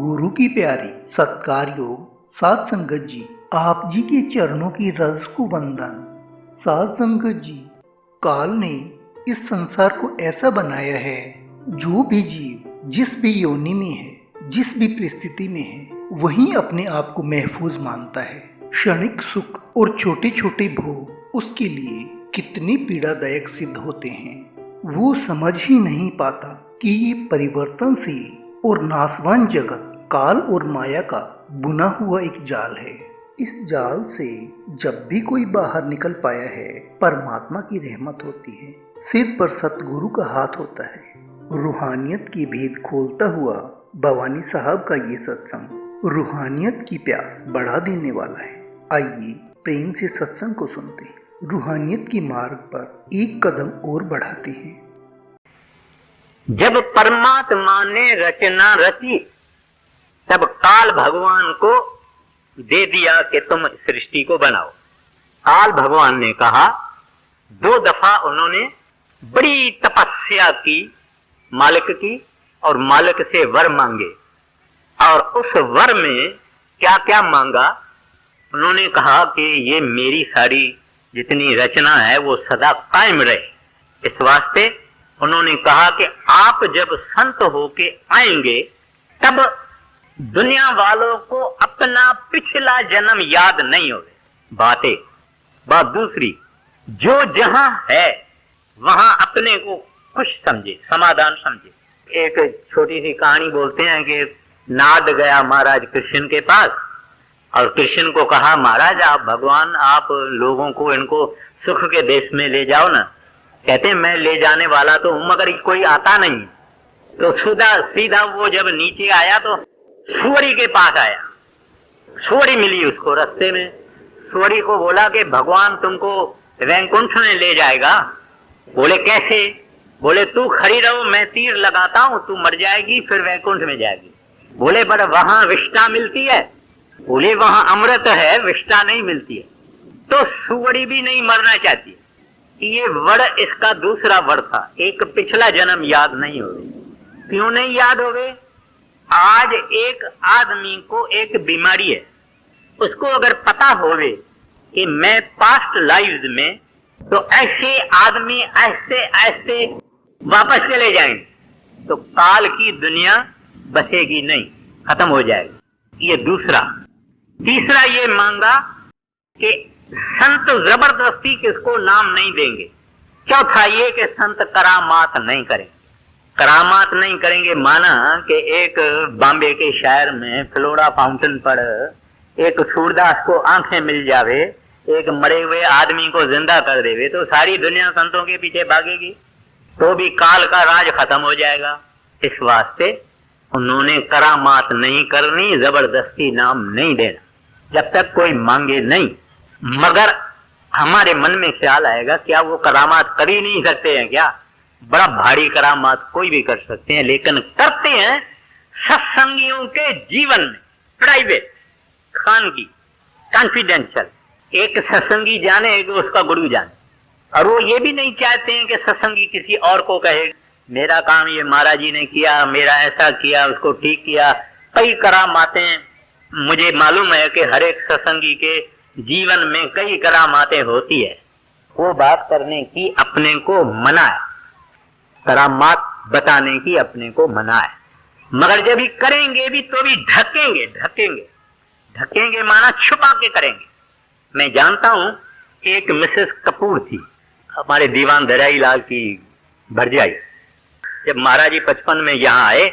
गुरु की प्यारी सत्कार योग साध संगत जी, आप जी के चरणों की रज को वंदन। साध संगत जी, काल ने इस संसार को ऐसा बनाया है, जो भी जीव जिस भी योनि में है, जिस भी परिस्थिति में है, वहीं अपने आप को महफूज मानता है। क्षणिक सुख और छोटे छोटे भोग उसके लिए कितनी पीड़ादायक सिद्ध होते हैं, वो समझ ही नहीं पाता कि ये परिवर्तनशील और नाशवान जगत काल और माया का बुना हुआ एक जाल है। इस जाल से जब भी कोई बाहर निकल पाया है, परमात्मा की रहमत होती है, सिर पर सतगुरु का हाथ होता है। रूहानियत की भेद खोलता हुआ भवानी साहब का ये सत्संग रूहानियत की प्यास बढ़ा देने वाला है। आइए प्रेम से सत्संग को सुनते हैं, रूहानियत की मार्ग पर एक कदम और बढ़ाते हैं। जब परमात्मा ने रचना रची, तब काल भगवान को दे दिया कि तुम सृष्टि को बनाओ। काल भगवान ने कहा, 2 दफा उन्होंने बड़ी तपस्या की मालिक की, और मालिक से वर मांगे, और उस वर में क्या क्या मांगा। उन्होंने कहा कि ये मेरी सारी जितनी रचना है वो सदा कायम रहे। इस वास्ते उन्होंने कहा कि आप जब संत होके आएंगे, तब दुनिया वालों को अपना पिछला जन्म याद नहीं होगा। बात दूसरी, जो जहां है वहां अपने को खुश समझे, समाधान समझे। एक छोटी सी कहानी बोलते हैं कि नाद गया महाराज कृष्ण के पास, और कृष्ण को कहा, महाराज आप भगवान, आप लोगों को इनको सुख के देश में ले जाओ ना। कहते हैं मैं ले जाने वाला तो हूं, मगर कोई आता नहीं। तो सीधा वो जब नीचे आया तो सुअरी के पास आया। सुअरी मिली उसको रास्ते में। सुअरी को बोला कि भगवान तुमको वैकुंठ में ले जाएगा। बोले कैसे? बोले तू खड़ी रहो, मैं तीर लगाता हूं, तू मर जाएगी, फिर वैकुंठ में जाएगी। बोले पर वहां विष्ठा मिलती है। बोले वहां अमृत है, विष्ठा नहीं मिलती है। तो सुअरी भी नहीं मरना चाहती। ये वड़ इसका दूसरा वड़ था, एक पिछला जन्म याद नहीं होवे। क्यों नहीं याद होवे? आज एक आदमी को एक बीमारी है, उसको अगर पता होवे कि मैं पास्ट लाइफ में, तो ऐसे आदमी ऐसे ऐसे वापस चले जाएंगे, तो काल की दुनिया बचेगी नहीं, खत्म हो जाएगी। ये दूसरा। तीसरा ये मांगा कि संत जबरदस्ती किसको नाम नहीं देंगे। चौथा ये कि संत करामात नहीं करेंगे। करामात नहीं करेंगे माना कि एक बॉम्बे के शहर में फ्लोरा फाउंटेन पर एक सूरदास को आंखें मिल जावे, एक मरे हुए आदमी को जिंदा कर देवे, तो सारी दुनिया संतों के पीछे भागेगी, तो भी काल का राज खत्म हो जाएगा। इस वास्ते उन्होंने करामात नहीं करनी, जबरदस्ती नाम नहीं देना, जब तक कोई मांगे नहीं। मगर हमारे मन में ख्याल आएगा, क्या वो करामात कर ही नहीं सकते हैं क्या? बड़ा भारी करामात कोई भी कर सकते हैं, लेकिन करते हैं सत्संगियों के जीवन में, प्राइवेट, खानगी, कॉन्फिडेंशियल। एक सत्संगी जाने, एक उसका गुरु जाने, और वो ये भी नहीं चाहते हैं कि सत्संगी किसी और को कहे मेरा काम ये महाराज जी ने किया, मेरा ऐसा किया, उसको ठीक किया। कई करामातें मुझे मालूम है कि हर एक सत्संगी के जीवन में कई करामातें होती है। वो बात करने की अपने को मना है, करामात बताने की अपने को मना है। मगर जब भी करेंगे भी तो भी ढकेंगे माना छुपा के करेंगे। मैं जानता हूं एक मिसेस कपूर थी, हमारे दीवान दरियाई लाल की भरजाई। जब महाराज जी 55 में यहाँ आए,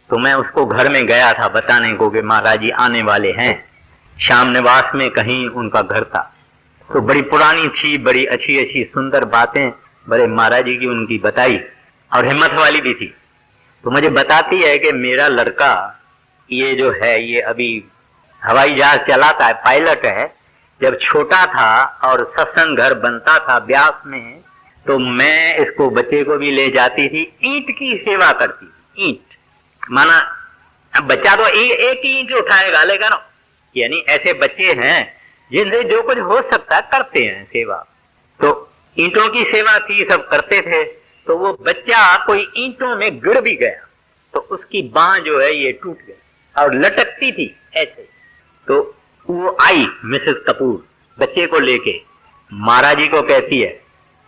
तो मैं उसको घर में गया था बताने को कि महाराज जी आने वाले हैं। श्याम निवास में कहीं उनका घर था, तो बड़ी पुरानी थी, बड़ी अच्छी अच्छी सुंदर बातें बड़े महाराज जी की उनकी बताई, और हिम्मत वाली भी थी। तो मुझे बताती है कि मेरा लड़का ये जो है, ये अभी हवाई जहाज चलाता है, पायलट है। जब छोटा था और सत्संग घर बनता था ब्यास में, तो मैं इसको बच्चे को भी ले जाती थी, ईंट की सेवा करती थी। ईंट माना अब बच्चा तो एक ही ईंट उठाएगा, लेकिन यानी ऐसे बच्चे हैं जिनसे जो कुछ हो सकता है करते हैं सेवा। तो ईंटों की सेवा थी, सब करते थे। तो वो बच्चा कोई ईंटों में गिर भी गया, तो उसकी बांह जो है ये टूट गई। और लटकती थी ऐसे। तो वो आई मिसेस कपूर बच्चे को लेके, महाराज जी को कहती है,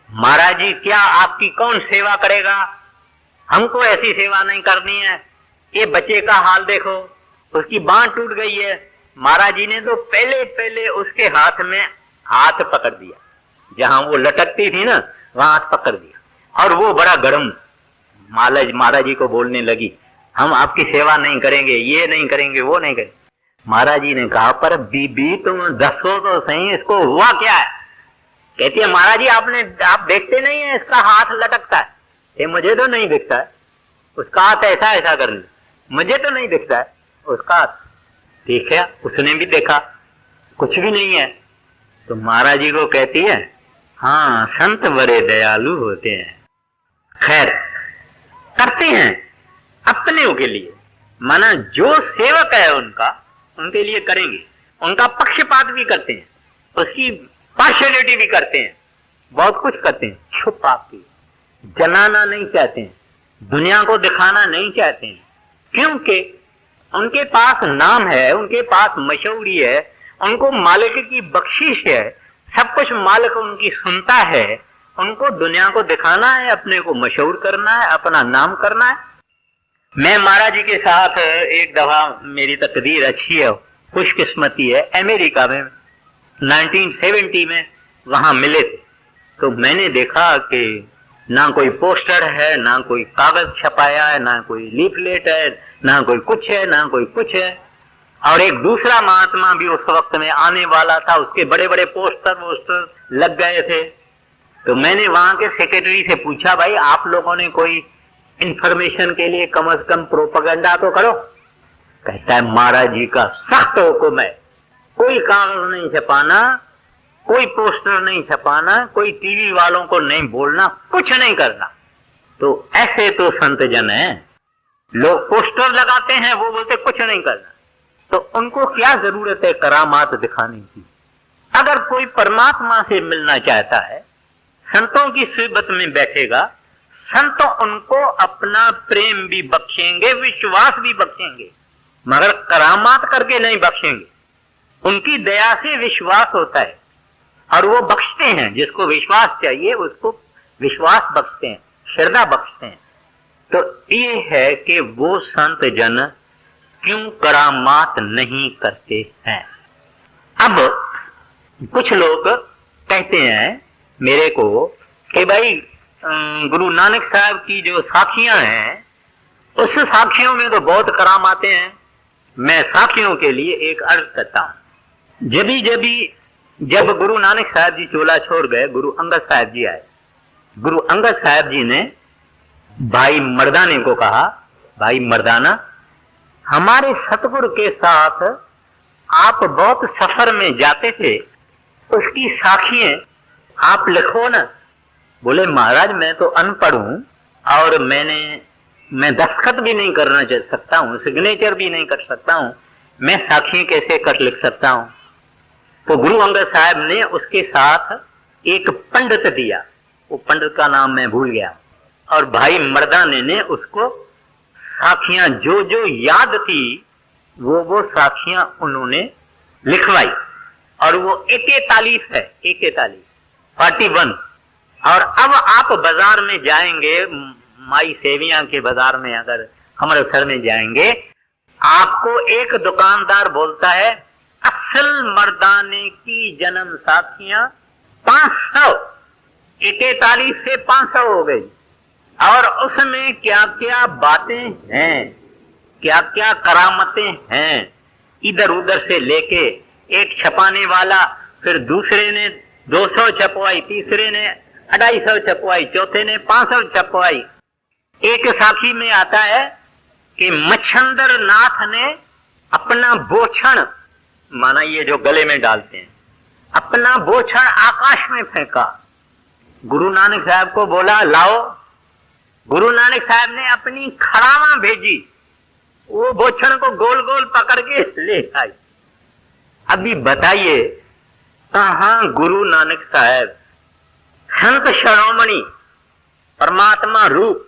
महाराज जी क्या आपकी कौन सेवा करेगा, हमको ऐसी सेवा नहीं करनी है, ये बच्चे का हाल देखो, उसकी बांह टूट गई है। महाराज जी ने तो पहले पहले उसके हाथ में हाथ पकड़ दिया, जहां वो लटकती थी ना वहां हाथ पकड़ दिया, और वो बड़ा गर्म महाराज जी को बोलने लगी, हम आपकी सेवा नहीं करेंगे, ये नहीं करेंगे, वो नहीं करेंगे। महाराज जी ने कहा, पर बीबी तुम दसो तो सही इसको हुआ क्या है। कहती है, महाराज जी आप देखते नहीं है इसका हाथ लटकता है। ये मुझे तो नहीं दिखता है, उसका हाथ ऐसा ऐसा कर ले, मुझे तो नहीं दिखता है उसका हाथ। ठीक है, उसने भी देखा, कुछ भी नहीं है। तो महाराज जी को कहती है, हाँ संत बड़े दयालु होते हैं, खैर करते हैं अपने के लिए, माना जो सेवक है उनके लिए करेंगे, उनका पक्षपात भी करते हैं, उसकी पार्शियलिटी भी करते हैं, बहुत कुछ करते हैं, छुपा के जलाना नहीं चाहते हैं, दुनिया को दिखाना नहीं चाहते हैं, क्योंकि उनके पास नाम है, उनके पास मशहूरी है, उनको मालिक की बख्शिश है, सब कुछ मालिक उनकी सुनता है, उनको दुनिया को दिखाना है, अपने को मशहूर करना है, अपना नाम करना है। मैं महाराज जी के साथ एक दफा, मेरी तकदीर अच्छी है, खुशकिस्मती है, अमेरिका में 1970 में वहां मिले थे। तो मैंने देखा कि ना कोई पोस्टर है, ना कोई कागज छपाया है, ना कोई लीफलेट है, ना कोई कुछ है, ना कोई कुछ है। और एक दूसरा महात्मा भी उस वक्त में आने वाला था, उसके बड़े बड़े पोस्टर लग गए थे। तो मैंने वहां के सेक्रेटरी से पूछा, भाई आप लोगों ने कोई इंफॉर्मेशन के लिए कम से कम प्रोपेगेंडा तो करो। कहता है, महाराज जी का सख्त हुक्म है, कोई कागज नहीं छपाना, कोई पोस्टर नहीं छपाना, कोई टीवी वालों को नहीं बोलना, कुछ नहीं करना। तो ऐसे तो संत जन है, लोग पोस्टर लगाते हैं, वो बोलते कुछ नहीं करना। तो उनको क्या जरूरत है करामात दिखाने की। अगर कोई परमात्मा से मिलना चाहता है, संतों की सोबत में बैठेगा, संत उनको अपना प्रेम भी बख्शेंगे, विश्वास भी बख्शेंगे, मगर करामात करके नहीं बख्शेंगे। उनकी दया से विश्वास होता है और वो बख्शते हैं, जिसको विश्वास चाहिए उसको विश्वास बख्शते हैं, श्रद्धा बख्शते हैं। तो ये है कि वो संत जन क्यों करामात नहीं करते हैं। अब कुछ लोग कहते हैं मेरे को कि भाई गुरु नानक साहब की जो साखियां हैं, उस साखियों में तो बहुत करामाते हैं। मैं साखियों के लिए एक अर्ज करता हूं। जब गुरु नानक साहब जी चोला छोड़ गए, गुरु अंगद साहब जी आए। गुरु अंगद साहब जी ने भाई मर्दाने को कहा, भाई मर्दाना, हमारे सतगुरु के साथ आप बहुत सफर में जाते थे, उसकी साखियां आप लिखो ना। बोले, महाराज मैं तो अनपढ़ हूं और मैं दस्तखत भी नहीं करना सकता हूं, सिग्नेचर भी नहीं कर सकता हूं, मैं साखियां कैसे कर लिख सकता हूं। तो गुरु अंगद साहब ने उसके साथ एक पंडित दिया, वो पंडित का नाम मैं भूल गया, और भाई मर्दाने ने उसको साखियां जो जो याद थी वो साखियां उन्होंने लिखवाई। और वो 41 है, 41 और अब आप बाजार में जाएंगे, माई सेवियां के बाजार में अगर अमृतसर में जाएंगे, आपको एक दुकानदार बोलता है असल मर्दाने की जन्म साखियां 500, 41 से 500 हो गई। और उसमें क्या क्या बातें हैं, क्या क्या करामतें हैं, इधर उधर से लेके एक छपाने वाला, फिर दूसरे ने 200 छपवाई, तीसरे ने 250 छपवाई, चौथे ने 500 छपवाई। एक साखी में आता है कि मच्छंदर नाथ ने अपना बोछण, माना ये जो गले में डालते हैं, अपना बोछण आकाश में फेंका। गुरु नानक साहब को बोला लाओ। गुरु नानक साहब ने अपनी खड़ावा भेजी, वो बोछण को गोल गोल पकड़ के ले आई। अभी बताइए कहां गुरु नानक साहब संत शिरोमणि परमात्मा रूप,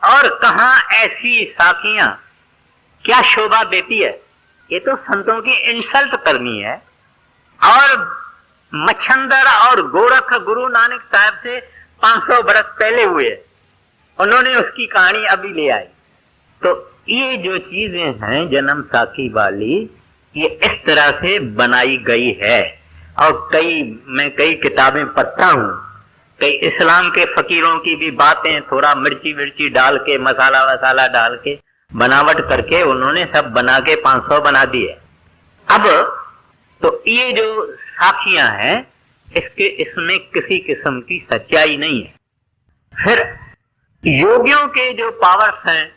और कहां ऐसी साखियां क्या शोभा देती है। ये तो संतों की इंसल्ट करनी है। और मच्छंदर और गोरख गुरु नानक साहब से 500 बरस पहले हुए, उन्होंने उसकी कहानी अभी ले आई। तो ये जो चीजें हैं जन्म साखी वाली, ये इस तरह से बनाई गई है। और मैं कई किताबें पढ़ता हूँ, कई इस्लाम के फकीरों की भी बातें थोड़ा मिर्ची डाल के, मसाला वसाला डाल के, बनावट करके उन्होंने सब बना के 500 बना दिए। अब तो ये जो साखियां हैं, इसमें किसी किस्म की सच्चाई नहीं है। फिर योगियों के जो पावर्स हैं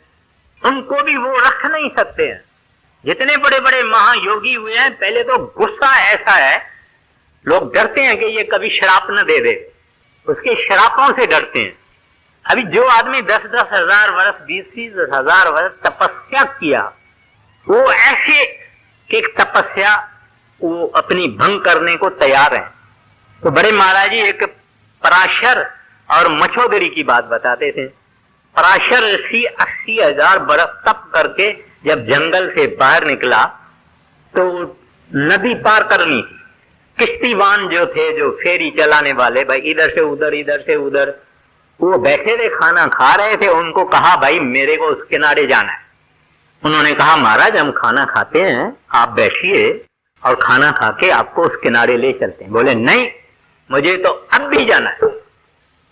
उनको भी वो रख नहीं सकते हैं। जितने बड़े बड़े महायोगी हुए हैं, पहले तो गुस्सा ऐसा है, लोग डरते हैं कि ये कभी श्राप न दे दे, उसके श्रापों से डरते हैं। अभी जो आदमी 10-10 हजार वर्ष, 20-20 हजार वर्ष तपस्या किया, वो ऐसे कि तपस्या वो अपनी भंग करने को तैयार है। तो बड़े महाराज जी एक पराशर और मछोदरी की बात बताते थे। पराशर ऋषि 80,000 बरस तप करके जब जंगल से बाहर निकला तो नदी पार करनी थी। किश्तीवान जो थे, जो फेरी चलाने वाले, भाई इधर से उधर, इधर से उधर, वो बैठे थे, खाना खा रहे थे। उनको कहा भाई मेरे को उस किनारे जाना है। उन्होंने कहा महाराज हम खाना खाते हैं, आप बैठिए और खाना खा के आपको उस किनारे ले चलते हैं। बोले नहीं, मुझे तो अब भी जाना है।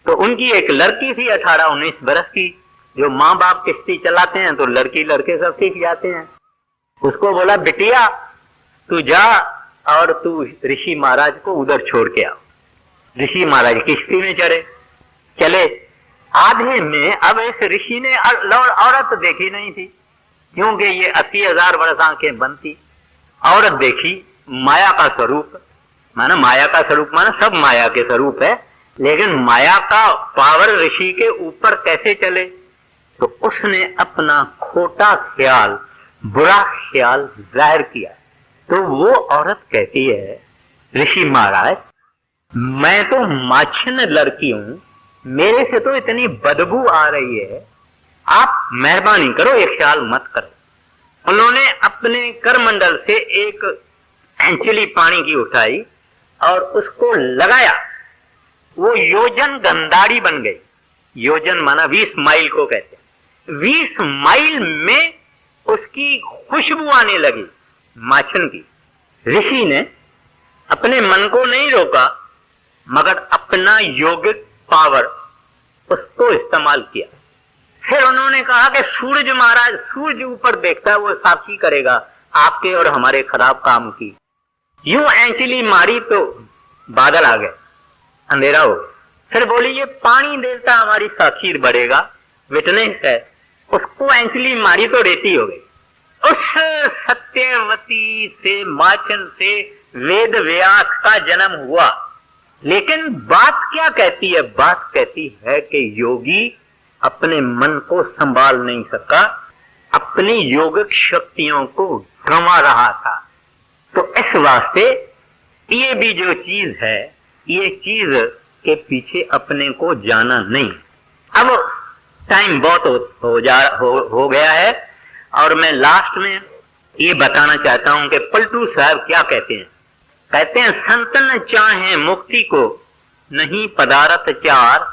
तो उनकी एक लड़की थी 18-19 बरस की, जो माँ बाप किश्ती चलाते हैं तो लड़की लड़के सब सीख जाते हैं। उसको बोला बिटिया तू जा और तू ऋषि महाराज को उधर छोड़ के आओ। ऋषि महाराज किश्ती में चले। आधे में अब इस ऋषि ने औरत देखी नहीं थी, क्योंकि ये 80,000 वर्ष आंखें बंद थी। औरत देखी, माया का स्वरूप, माया का स्वरूप माना सब माया के स्वरूप है, लेकिन माया का पावर ऋषि के ऊपर कैसे चले। तो उसने अपना खोटा ख्याल, बुरा ख्याल जाहिर किया। तो वो औरत कहती है ऋषि महाराज मैं तो माछिन लड़की हूं, मेरे से तो इतनी बदबू आ रही है, आप मेहरबानी करो ये ख्याल मत करो। उन्होंने अपने करमंडल से एक एंचली पानी की उठाई और उसको लगाया। वो योजन गंधारी बन गई। योजन माना 20 माइल को कहते हैं। 20 माइल में उसकी खुशबू आने लगी माछन की। ऋषि ने अपने मन को नहीं रोका, मगर अपना योगिक पावर उसको इस्तेमाल किया। फिर उन्होंने कहा कि सूरज महाराज, सूरज ऊपर देखता है, वो साक्षी करेगा आपके और हमारे खराब काम की। यूं एंचली मारी तो बादल आ गए, अंधेरा हो गया। फिर बोली ये पानी देवता हमारी साक्षी बढ़ेगा, विटनेस है। उसको एंचली मारी तो रेती हो गई। उस सत्यवती से, माचन से वेद व्यास का जन्म हुआ। लेकिन बात क्या कहती है? बात कहती है कि योगी अपने मन को संभाल नहीं सका, अपनी योगिक शक्तियों को गंवा रहा था। तो इस वास्ते ये भी जो चीज है, ये चीज के पीछे अपने को जाना नहीं। अब टाइम बहुत हो गया है और मैं लास्ट में ये बताना चाहता हूं कि पलटू साहब क्या कहते हैं। कहते हैं संतन चाहे मुक्ति को, नहीं पदारथ चार,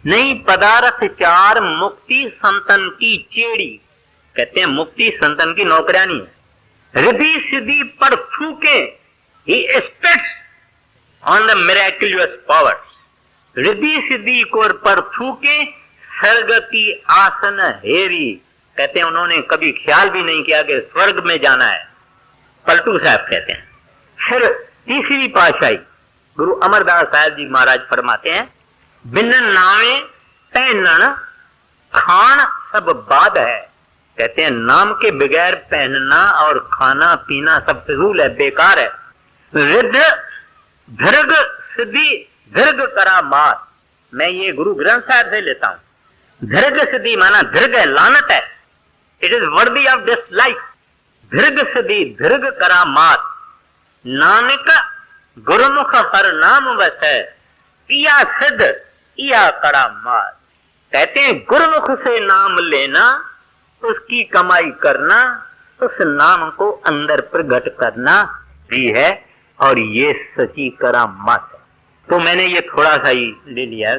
नहीं पदारथ चार, मुक्ति संतन की चेड़ी। कहते हैं मुक्ति संतन की नौकरानी है। रिद्धि सिद्धि पर फूके, he expects on the miraculous powers। Riddhi Siddhi को पर फूके, स्वर्ग की आसन हेरी। कहते हैं उन्होंने कभी ख्याल भी नहीं किया कि स्वर्ग में जाना है, पलटू साहब कहते हैं। फिर तीसरी पातशाही गुरु अमरदास साहब जी महाराज फरमाते हैं, बिन नामे पहनन खान सब बाद है। कहते हैं नाम के बगैर पहनना और खाना पीना सब फिजूल है, बेकार है। रिद्ध दीर्घ सिद्धि दीर्घ करा मार। मैं ये गुरु ग्रंथ साहब से लेता हूं। दीर्घ सिद्धि माना दीर्घ है, लानत है। It is worthy of dislike. दीर्घ सिद्धि दीर्घ करा मार, नानक गुरुमुख हर नाम वस है, पिया सिद्ध इया करा मार। कहते हैं गुरुमुख से नाम लेना, उसकी कमाई करना, उस नाम को अंदर प्रकट करना भी है, और ये सच्ची करामात है। तो मैंने ये थोड़ा सा ही ले लिया।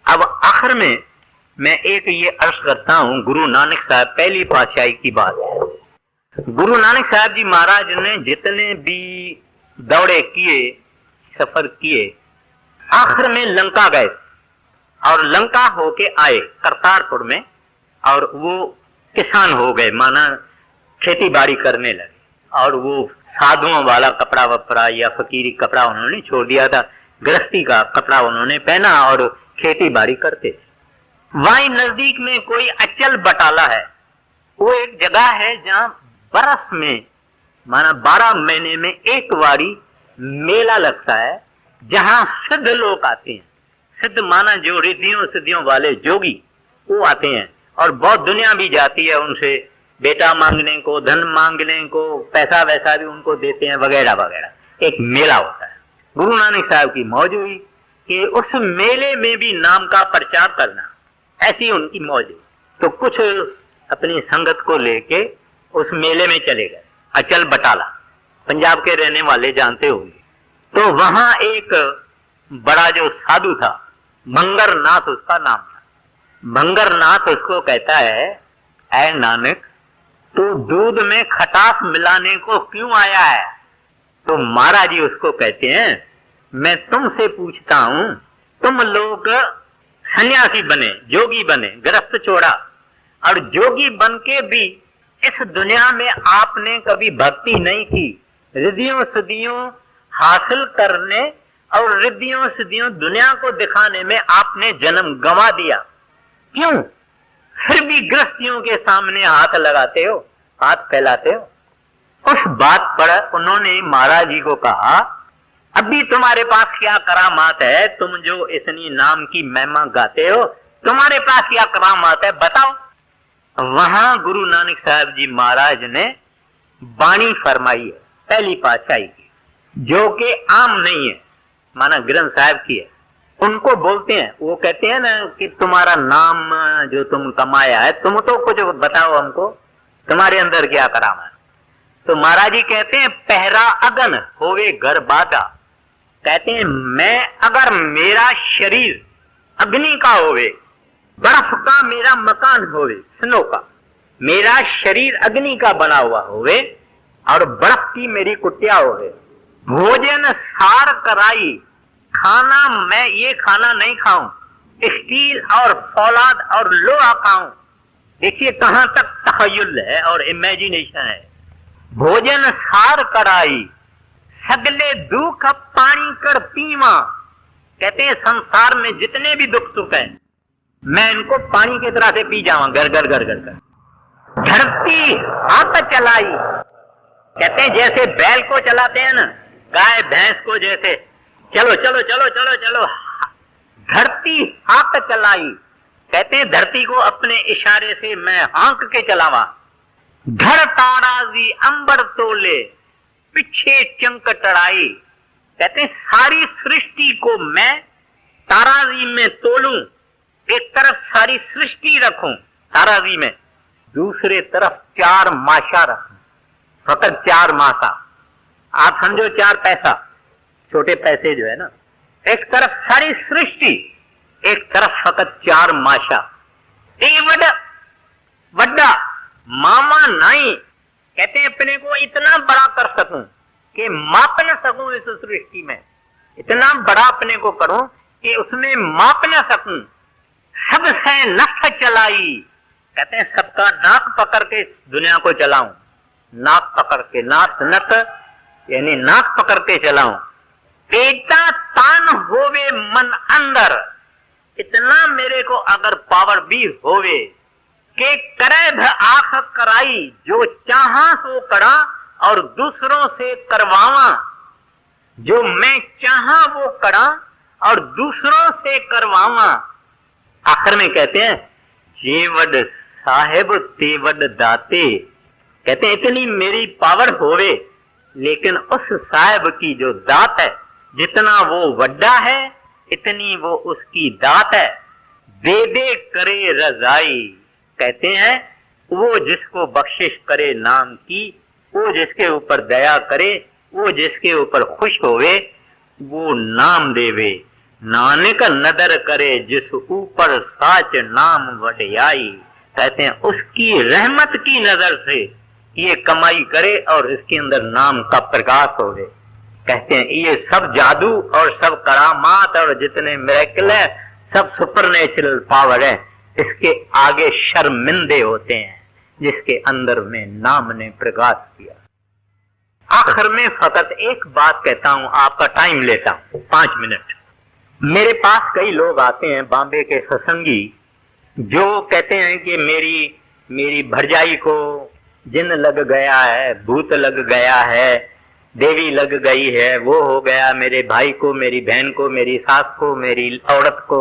अब आखिर में मैं एक ये अर्ज करता हूँ, गुरु नानक साहब पहली पातशाही की बात है। गुरु नानक साहब जी महाराज ने जितने भी दौड़े किए, सफर किए, आखिर में लंका गए और लंका होके आए करतारपुर में, और वो किसान हो गए, माना खेती बाड़ी करने लगे, और वो साधुओं वाला कपड़ा वपड़ा या फकीरी कपड़ा उन्होंने छोड़ दिया था, गृहस्थी का कपड़ा उन्होंने पहना और खेती बाड़ी करते थे। वहीं नजदीक में कोई अचल बटाला है, वो एक जगह है जहां बरस में माना 12 महीने में एक बारी मेला लगता है, जहां सिद्ध लोग आते हैं। सिद्ध माना जो रिद्धियों सिद्धियों वाले जोगी, वो आते हैं, और बहुत दुनिया भी जाती है उनसे बेटा मांगने को, धन मांगने को, पैसा वैसा भी उनको देते हैं, वगैरह वगैरह। एक मेला होता है। गुरु नानक साहब की मौज हुई कि उस मेले में भी नाम का प्रचार करना, ऐसी उनकी मौज हुई। तो कुछ अपनी संगत को लेके उस मेले में चले गए। अचल बटाला पंजाब के रहने वाले जानते होंगे। तो वहां एक बड़ा जो साधु था, भंगरनाथ उसका नाम था। भंगरनाथ उसको कहता है, ऐ नानक, तू दूध में खटास मिलाने को क्यों आया है? तो महाराज जी उसको कहते हैं, मैं तुमसे पूछता हूं, तुम लोग सन्यासी बने, जोगी बने, गृहस्थ छोड़ा, और जोगी बन के भी इस दुनिया में आपने कभी भक्ति नहीं की, रिद्धियों सिद्धियों हासिल करने और रिद्धियों सिद्धियों दुनिया को दिखाने में आपने जन्म गंवा दिया, क्यों? फिर भी गृहस्थियों के सामने हाथ लगाते हो, हाथ फैलाते हो। उस बात पर उन्होंने महाराज जी को कहा, अभी तुम्हारे पास क्या करामात है? तुम जो इतनी नाम की महिमा गाते हो, तुम्हारे पास क्या करामात है, बताओ। वहां गुरु नानक साहब जी महाराज ने वाणी फरमाई है पहली पातशाही की, जो कि आम नहीं है, माना ग्रंथ साहब की है। उनको बोलते हैं, वो कहते हैं ना कि तुम्हारा नाम जो तुम कमाया है, तुम तो कुछ बताओ हमको, तुम्हारे अंदर क्या करामा है। तो महाराज जी कहते हैं, पहरा अगन होवे घर बाटा। कहते हैं, मैं अगर मेरा शरीर अग्नि का होवे, बर्फ का मेरा मकान होवे, स्नो का, मेरा शरीर अग्नि का बना हुआ होवे और बर्फ की मेरी कुटिया होवे, भोजन सार कराई, खाना मैं ये खाना नहीं खाऊं, स्टील और फौलाद और लोहा खाऊं। देखिए कहां तक तखय्युल है और इमेजिनेशन है। भोजन सार कराई, सगले दुख पानी कर पीवा। कहते हैं संसार में जितने भी दुख सुख हैं, मैं इनको पानी की तरह से पी जाऊं, गर गर गर गर कर। धरती हाथ चलाई, कहते हैं जैसे बैल को चलाते हैं ना, गाय भैंस को, जैसे चलो चलो चलो चलो चलो, धरती हाथ चलाई। कहते हैं धरती को अपने इशारे से मैं हाँक के चलावा। घर ताराजी अंबर तोले, पीछे चंक टड़ाई। कहते हैं सारी सृष्टि को मैं ताराजी में तोलूं, एक तरफ सारी सृष्टि रखूं ताराजी में, दूसरे तरफ 4 माशा रखूं, फकत 4 माशा। आप समझो 4 पैसा, छोटे पैसे जो है ना, एक तरफ सारी सृष्टि, एक तरफ फकत 4 माशा। ए वड्डा मामा नहीं। कहते हैं अपने को इतना बड़ा कर सकूं कि माप न सकूं इस सृष्टि में, इतना बड़ा अपने को करूं कि उसमें माप न सकूं। सबसे नख चलाई, कहते हैं सबका नाक पकड़ के दुनिया को चलाऊं, नाक पकड़ के, नाक नक यानी नाक पकड़ के चलाऊं। पेटा तान होवे मन अंदर, इतना मेरे को अगर पावर भी होवे के करे आंख कराई, जो चाहा सो करा और दूसरों से करवावा। जो मैं चाहा वो करा और दूसरों से करवावा। आखिर में कहते हैं, जे वड साहेब ते वड दाते। कहते हैं इतनी मेरी पावर होवे, लेकिन उस साहेब की जो दात है, जितना वो वड्डा है इतनी वो उसकी दात है। दे दे करे रजाई। कहते हैं वो जिसको बख्शिश करे नाम की, वो जिसके ऊपर दया करे, वो जिसके ऊपर खुश होवे, वो नाम देवे। नानक नदर करे जिस ऊपर साच नाम वड्याई। कहते हैं उसकी रहमत की नजर से ये कमाई करे और इसके अंदर नाम का प्रकाश होवे। कहते हैं ये सब जादू और सब करामात और जितने मिरेकल है, सब सुपरनेचुरल पावर है, इसके आगे शर्मिंदे होते हैं जिसके अंदर में नाम ने प्रकाश किया। आखिर में फकत एक बात कहता हूं, आपका टाइम लेता हूं 5 मिनट। मेरे पास कई लोग आते हैं बॉम्बे के सत्संगी, जो कहते हैं कि मेरी भरजाई को जिन लग गया है, भूत लग गया है, देवी लग गई है, वो हो गया मेरे भाई को, मेरी बहन को, मेरी सास को, मेरी औरत को।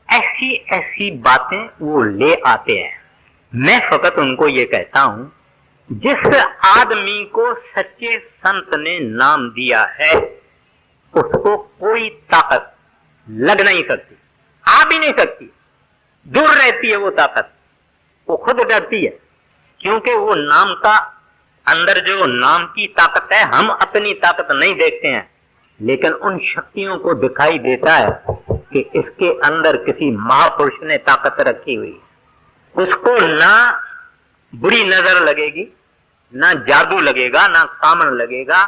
ऐसी ऐसी बातें वो ले आते हैं। मैं फकत उनको ये कहता हूं, जिस आदमी को सच्चे संत ने नाम दिया है उसको कोई ताकत लग नहीं सकती, आ भी नहीं सकती, दूर रहती है वो ताकत। वो खुद डरती है, क्योंकि वो नाम का अंदर जो नाम की ताकत है, हम अपनी ताकत नहीं देखते हैं, लेकिन उन शक्तियों को दिखाई देता है कि इसके अंदर किसी महापुरुष ने ताकत रखी हुई। उसको ना बुरी नजर लगेगी, ना जादू लगेगा, ना कामन लगेगा,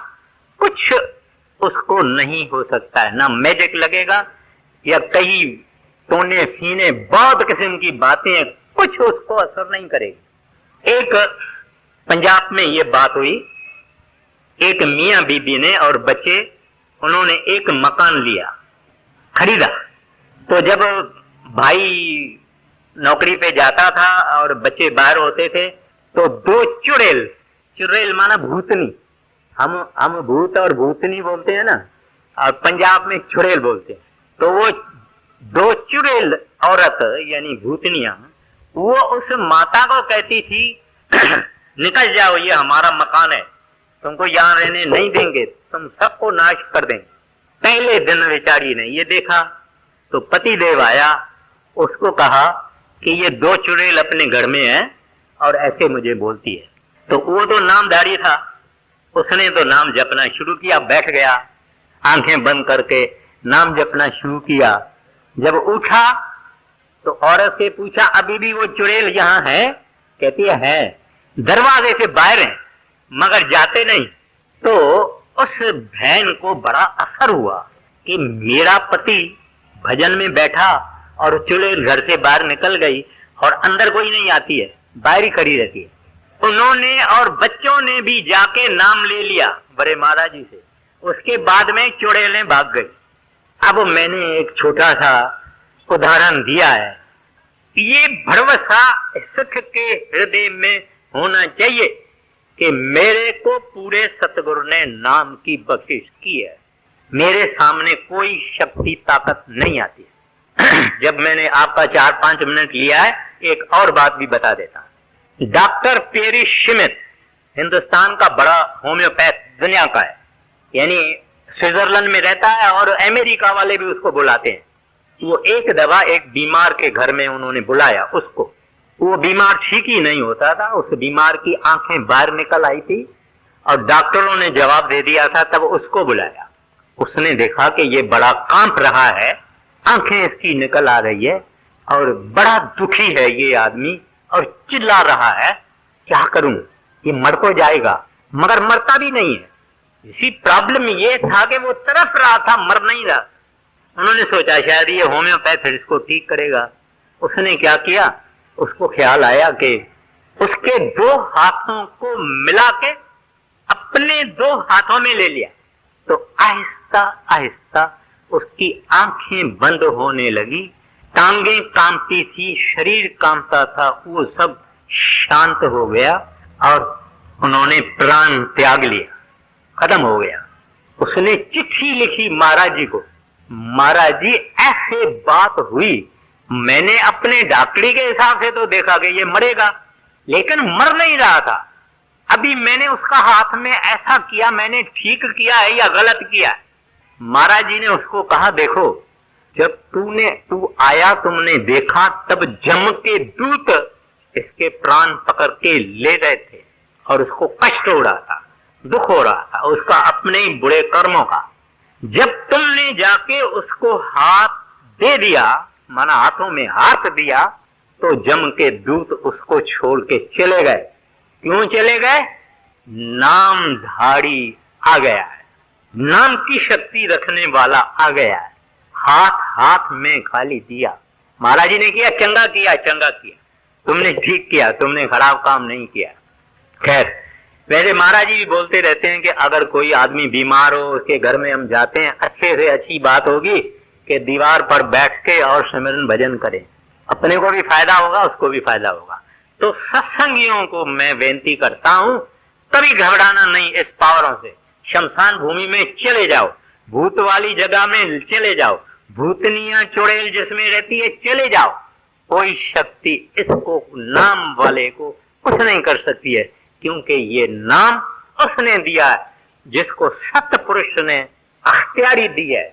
कुछ उसको नहीं हो सकता है, ना मैजिक लगेगा या कई टोने फीने बहुत किस्म की बातें, कुछ उसको असर नहीं करेगी। एक पंजाब में ये बात हुई, एक मियां बीबी ने और बच्चे, उन्होंने एक मकान लिया, खरीदा। तो जब भाई नौकरी पे जाता था और बच्चे बाहर होते थे, तो 2 चुड़ैल, चुड़ैल माना भूतनी, हम भूत और भूतनी बोलते हैं ना, और पंजाब में चुड़ैल बोलते हैं। तो वो 2 चुड़ैल औरत यानी भूतनियां, वो उस माता को कहती थी निकल जाओ, ये हमारा मकान है, तुमको यहाँ रहने नहीं देंगे, तुम सबको नाश कर देंगे। पहले दिन बेचारी ने ये देखा तो पति देव आया, उसको कहा कि ये 2 चुड़ैल अपने घर में है और ऐसे मुझे बोलती है। तो वो तो नामधारी था, उसने तो नाम जपना शुरू किया, बैठ गया आंखें बंद करके नाम जपना शुरू किया। जब उठा तो औरत से पूछा, अभी भी वो चुड़ैल यहाँ है? कहती है, दरवाजे से बाहर है मगर जाते नहीं। तो उस बहन को बड़ा असर हुआ कि मेरा पति भजन में बैठा और चुड़ैल घर से बाहर निकल गई और अंदर कोई नहीं आती है, बाहर ही खड़ी रहती है। उन्होंने और बच्चों ने भी जाके नाम ले लिया बड़े महाराज जी से। उसके बाद में चुड़ैलें भाग गई। अब मैंने एक छोटा सा उदाहरण दिया है। ये भरवसा सिख के हृदय में होना चाहिए कि मेरे को पूरे सतगुरु ने नाम की बख्शिश की है, मेरे सामने कोई शक्ति ताकत नहीं आती है। जब मैंने आपका 4-5 मिनट लिया है, एक और बात भी बता देता हूं। डॉक्टर पेरी शिमित हिंदुस्तान का बड़ा होम्योपैथ दुनिया का है, यानी स्विट्जरलैंड में रहता है और अमेरिका वाले भी उसको बुलाते हैं। वो एक दवा एक बीमार के घर में उन्होंने बुलाया उसको, वो बीमार ठीक ही नहीं होता था, उस बीमार की आंखें बाहर निकल आई थी और डॉक्टरों ने जवाब दे दिया था, तब उसको बुलाया। उसने देखा कि ये बड़ा कांप रहा है, आंखें इसकी निकल आ रही है और बड़ा दुखी है ये आदमी और चिल्ला रहा है, क्या करूं, ये मर तो जाएगा मगर मरता भी नहीं है। इसी प्रॉब्लम ये था कि वो तरफ रहा था, मर नहीं रहा। उन्होंने सोचा शायद ये होम्योपैथ इसको ठीक करेगा। उसने क्या किया, उसको ख्याल आया कि उसके 2 हाथों को मिला के अपने 2 हाथों में ले लिया, तो आहिस्ता आहिस्ता उसकी आंखें बंद होने लगी, टांगें कांपती थी, शरीर कांपता था, वो सब शांत हो गया और उन्होंने प्राण त्याग लिया, खत्म हो गया। उसने चिट्ठी लिखी महाराज जी को, महाराज जी ऐसे बात हुई, मैंने अपने डॉक्टरी के हिसाब से तो देखा कि ये मरेगा, लेकिन मर नहीं रहा था। अभी मैंने उसका हाथ में ऐसा किया, मैंने ठीक किया है या गलत किया है? महाराज जी ने उसको कहा, देखो जब तू आया, तुमने देखा, तब जम के दूत इसके प्राण पकड़ के ले गए थे और उसको कष्ट हो रहा था, दुख हो रहा था उसका अपने ही बुरे कर्मों का। जब तुमने जाके उसको हाथ दे दिया, माना हाथों में हाथ दिया, तो जम के दूत उसको छोड़ के चले गए। क्यों चले गए? नामधारी आ गया है, नाम की शक्ति रखने वाला आ गया है। हाथ हाथ में खाली दिया। महाराज जी ने किया, चंगा किया, चंगा किया, तुमने ठीक किया, तुमने खराब काम नहीं किया। खैर, वैसे महाराज जी भी बोलते रहते हैं कि अगर कोई आदमी बीमार हो, उसके घर में हम जाते हैं, अच्छे से अच्छी बात होगी कि दीवार पर बैठ के और सिमरन भजन करें, अपने को भी फायदा होगा, उसको भी फायदा होगा। तो सत्संगियों को मैं बेनती करता हूं, कभी घबराना नहीं इस पावरों से। शमशान भूमि में चले जाओ, भूत वाली जगह में चले जाओ, भूतनियां चुड़ैल जिसमें रहती है चले जाओ, कोई शक्ति इसको नाम वाले को कुछ नहीं कर सकती है, क्योंकि ये नाम उसने दिया है जिसको सत्य पुरुष ने अख्तियारी दी है।